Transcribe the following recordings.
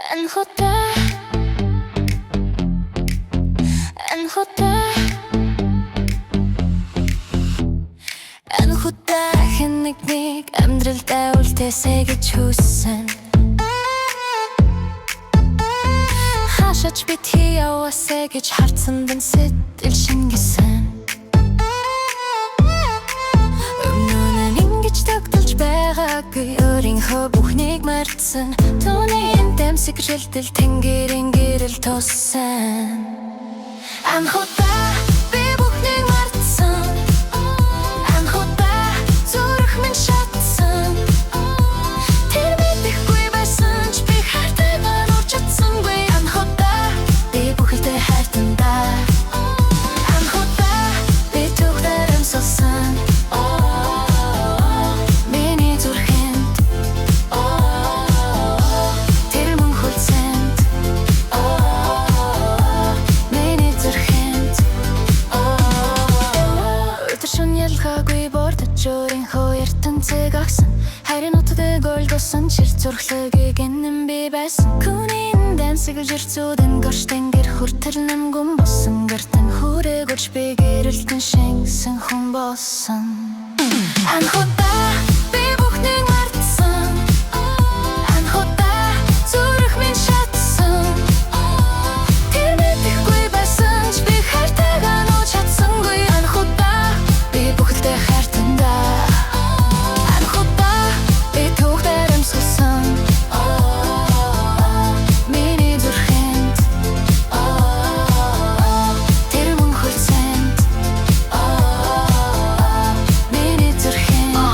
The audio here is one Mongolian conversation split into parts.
Анхудаа хэн нэгнийг амьдралдаа үлдээсэй гэж хүссэн. Хашаач битгий яваасай гэж хардсан дан сэтгэл шингэсэн. Өмнө нь ингэж тогтолж байгаагүй өөрийнхөө бүхнийг мартсан. Түүний дэмсэг шилтэл тэнгэрийн гэрэл туссан. Анхудаа би бүхнийг мартсан. Анхудаа зүрх минь шатсан. Тэр мэдэхгүй байсан ч би хайртайгаа нууж чадсангүй. Анхудаа би бүхэлдээ хайртандаа. Анхудаа би түүхээр амьсгалсан. Миний зүрхэнд тэр мөн хөлсөнд. Миний зүрхэнд өдөршөн ялгаагүй бордож өөрийнхөө ертөнцийг агсан. Хайрын утгатай голгосон чир зүрхлэгийг гинэн би байсан. Күнийн дэмсэг жирцүүдэн горштэн гэр хүртэл намгүн болсон. Гэртэн хүрээгүрч би гэрэлтэн шингэсэн хүн болсон. Анхудаа би бүхнийг мартсан. Анхудаа зүрх минь шатсан. Тэр мэдэхгүй байсан ч би хайртайгаа нууж чадсангүй. Анхудаа би бүхэлдээ хайртандаа. Анхудаа би түүхээр амьсгалсан. Миний зүрхэнд тэр мөн хөлсөнд. Миний зүрхэнд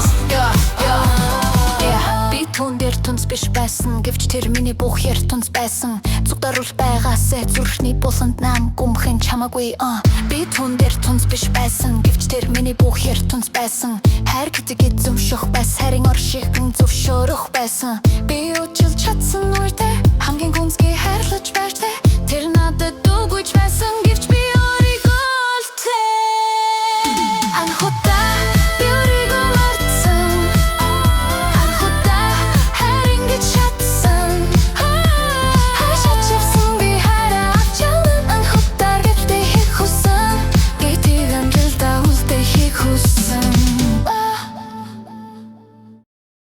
би түн дээр тунц биш байсан. Гэвч тэр миний бүх ертөнц байсан. Зүгдаруул байгаасай зүрхний буланд нам гүмхэн чамаагүй. Би түн дээр тунц биш байсан. Гэвч тэр миний бүх ертөнц байсан. Хайр гэдэг зөвшөх байс хайрын оршихын зөвшөөрөх байсан. Би үжилж чадсан үрдэ хамгийн гүнзгий хайрлаж байртай. Тэр надад дүүгүйж байсан. Гэвч би